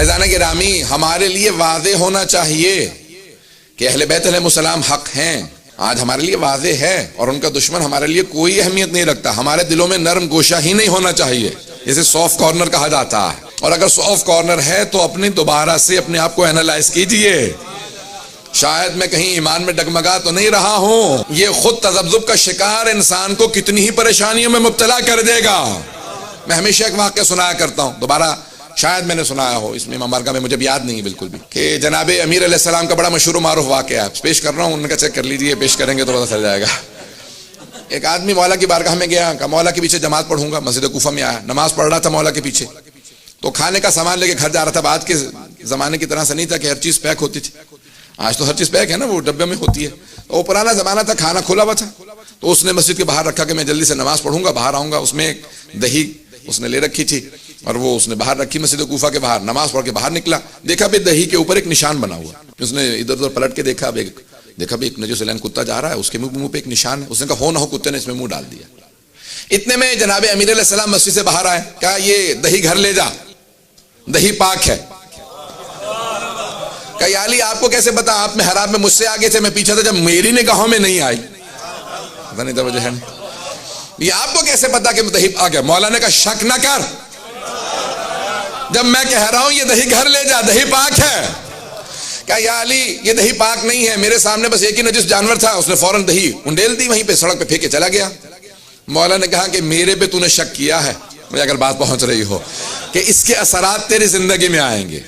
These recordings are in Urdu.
عزیزان گرامی، ہمارے لیے واضح ہونا چاہیے کہ اہل بیت علیہ السلام حق ہیں، آج ہمارے لیے واضح ہے، اور ان کا دشمن ہمارے لیے کوئی اہمیت نہیں رکھتا. ہمارے دلوں میں نرم گوشہ ہی نہیں ہونا چاہیے، جسے سافٹ کارنر کہا جاتا ہے. اور اگر سافٹ کارنر ہے تو اپنی دوبارہ سے اپنے آپ کو اینالائز کیجئے، شاید میں کہیں ایمان میں ڈگمگا تو نہیں رہا ہوں. یہ خود تذبذب کا شکار انسان کو کتنی ہی پریشانیوں میں مبتلا کر دے گا. میں ہمیشہ ایک واقعہ سنایا کرتا ہوں، دوبارہ شاید میں نے سنایا ہو، اس میں امام بارگاہ میں مجھے یاد نہیں ہے بالکل بھی، کہ جناب امیر علیہ السلام کا بڑا مشہور و معروف واقعہ ہے، پیش کر رہا ہوں، ان کا چیک کر لیجئے، پیش کریں گے تو پتہ چل جائے گا. ایک آدمی مولا کی بارگاہ میں گیا، کہا مولا کے پیچھے جماعت پڑھوں گا. مسجد کوفہ میں آیا، نماز پڑھ رہا تھا مولا کے پیچھے، تو کھانے کا سامان لے کے گھر جا رہا تھا. آج کے زمانے کی طرح سے نہیں تھا کہ ہر چیز پیک ہوتی تھی، آج تو ہر چیز پیک ہے نا، وہ ڈبے میں ہوتی ہے. تو وہ پرانا زمانہ تھا، کھانا کھلا ہوا تھا، تو اس نے مسجد کے باہر رکھا کہ میں جلدی سے نماز پڑھوں گا، باہر آؤں گا. اس میں ایک دہی اس نے لے رکھی تھی، اور وہ اس نے باہر رکھی مسجد کوفہ کے باہر. نماز پڑھ کے باہر نکلا، دیکھا بھی دہی کے اوپر ایک نشان بنا ہوا. اس نے ادھر ادھر پلٹ کے دیکھا بھی ایک نجس العین کتا جا رہا ہے، اس کے منہ پہ ایک نشان ہے. اس نے کہا ہو نہ ہو کتے نے اس میں منہ ڈال دیا. اتنے میں جناب امیر علیہ السلام مسجد سے باہر آئے، کہا یہ دہی گھر لے جا، دہی پاک ہے. کہا یا علی آپ کو کیسے پتا؟ آپ محراب میں مجھ سے آگے تھے، میں پیچھے تھا، جب میری نگاہوں میں نہیں آئی. پتہ نہیں توجہ ہے نہیں، یہ آپ کو کیسے پتا کہ دہی پاک ہے؟ مولا نے کہا شک نہ کر، جب میں کہہ رہا ہوں یہ دہی گھر لے جا، دہی پاک ہے. کہا یا علی یہ دہی پاک نہیں ہے، میرے سامنے بس ایک ہی نجس جانور تھا، اس نے فوراً دہی انڈیل دی، وہیں پہ سڑک پہ پھینک کے چلا گیا. مولا نے کہا کہ میرے پہ تو نے شک کیا ہے، مجھے اگر بات پہنچ رہی ہو، کہ اس کے اثرات تیری زندگی میں آئیں گے.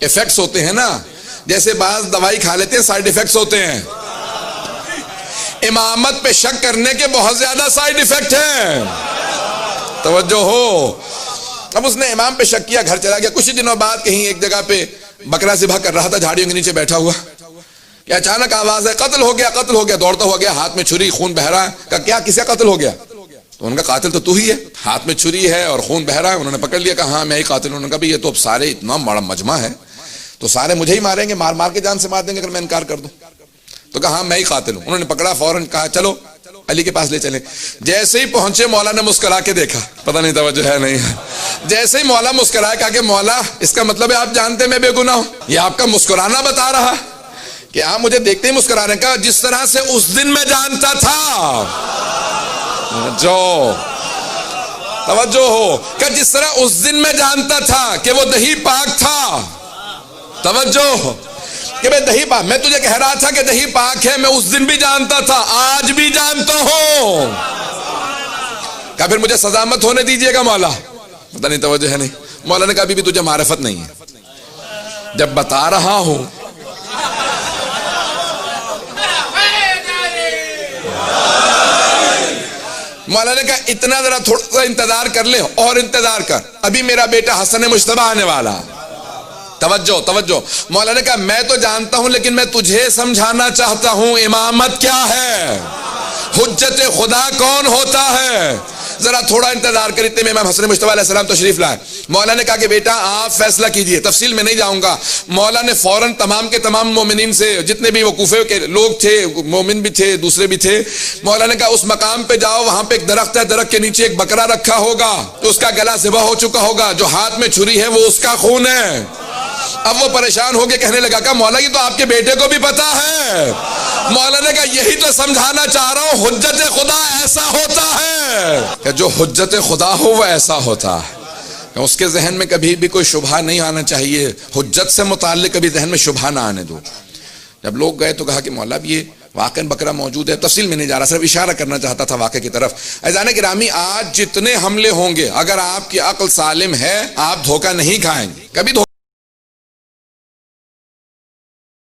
ایفیکٹس ہوتے ہیں نا، جیسے بعض دوائی کھا لیتے ہیں، سائیڈ ایفیکٹس ہوتے ہیں. امامت پہ شک کرنے کے بہت زیادہ سائیڈ ایفیکٹ ہیں، توجہ ہو. اب اس نے امام پہ شک کیا، گھر چلا گیا. کچھ دنوں بعد کہیں ایک جگہ پہ بکرا ذبح کر رہا تھا، جھاڑیوں کے نیچے بیٹھا ہوا، کہ اچانک آواز ہے قتل ہو گیا، قتل ہو گیا. دوڑتا ہوا گیا، ہاتھ میں چھری، خون بہ رہا ہے. کہا کیا کس کا قتل ہو گیا؟ تو ان کا قاتل تو ہی ہے، ہاتھ میں چھری ہے اور خون بہ رہا ہے. انہوں نے پکڑ لیا، کہا ہاں میں ہی قاتل ہوں. انہوں نے کہا یہ تو اب سارے اتنا بڑا مجمع ہے تو سارے مجھے ہی ماریں گے، مار مار کے جان سے مار دیں گے اگر میں انکار کر دوں. تو کہا ہاں میں ہی قاتل ہوں. انہوں نے پکڑا، فوراً کہا چلو علی کے پاس لے چلیں. جیسے ہی پہنچے مولا نے مسکرا کے دیکھا، پتہ نہیں توجہ ہے نہیں ہے. جیسے ہی مولا مسکرایا، کہا کہ مولا اس کا مطلب ہے آپ جانتے میں بے گناہ ہوں؟ یہ آپ کا مسکرانا بتا رہا کہ آپ مجھے دیکھتے ہی مسکرا رہے ہیں. کہا جس طرح سے اس دن میں جانتا تھا، جو توجہ ہو، کہ جس طرح اس دن میں جانتا تھا کہ وہ دہی پاک تھا، توجہ کہ میں دہی پاک، میں تجھے کہہ رہا تھا کہ دہی پاک ہے، میں اس دن بھی جانتا تھا، آج بھی جانتا ہوں. کہا پھر مجھے سزا مت ہونے دیجئے گا مولا. پتہ نہیں توجہ ہے نہیں. مولا نے کہا ابھی بھی تجھے معرفت نہیں ہے، جب بتا رہا ہوں مولا نے کہا اتنا ذرا تھوڑا سا انتظار کر لے، اور انتظار کر، ابھی میرا بیٹا حسن مجتبی آنے والا. توجہ توجہ. مولا نے کہا میں تو جانتا ہوں، لیکن میں تجھے سمجھانا چاہتا ہوں امامت کیا ہے، حجت خدا کون ہوتا ہے. ذرا تھوڑا انتظار کر. اتنے میں امام حسن مجتبی علیہ السلام تشریف لائے. مولا نے کہا کہ بیٹا آپ فیصلہ کیجئے، تفصیل میں نہیں جاؤں گا. مولا نے فوراً تمام کے تمام مومنین سے، جتنے بھی وہ کوفے کے لوگ تھے، مومن بھی تھے دوسرے بھی تھے، مولا نے کہا اس مقام پہ جاؤ، وہاں پہ ایک درخت ہے، درخت کے نیچے ایک بکرا رکھا ہوگا، تو اس کا گلا ذبح ہو چکا ہوگا، جو ہاتھ میں چھری ہے وہ اس کا خون ہے. اب وہ پریشان ہو کے کہنے لگا کہ مولا یہ تو آپ کے بیٹے کو بھی پتا ہے. مولا نے کہا یہی تو سمجھانا چاہ رہا ہوں، حجت خدا ایسا ہوتا ہے کہ جو حجت خدا ہو وہ ایسا ہوتا ہے، اس کے ذہن میں کبھی بھی کوئی شبہ نہیں آنا چاہیے. حجت سے متعلق کبھی ذہن میں شبہ نہ آنے دو. جب لوگ گئے تو کہا کہ مولا یہ واقعاً بکرا موجود ہے. تفصیل میں نہیں جا رہا، صرف اشارہ کرنا چاہتا تھا واقعے کی طرف. عزیزان گرامی آج جتنے حملے ہوں گے، اگر آپ کی عقل سالم ہے آپ دھوکہ نہیں کھائیں گے کبھی.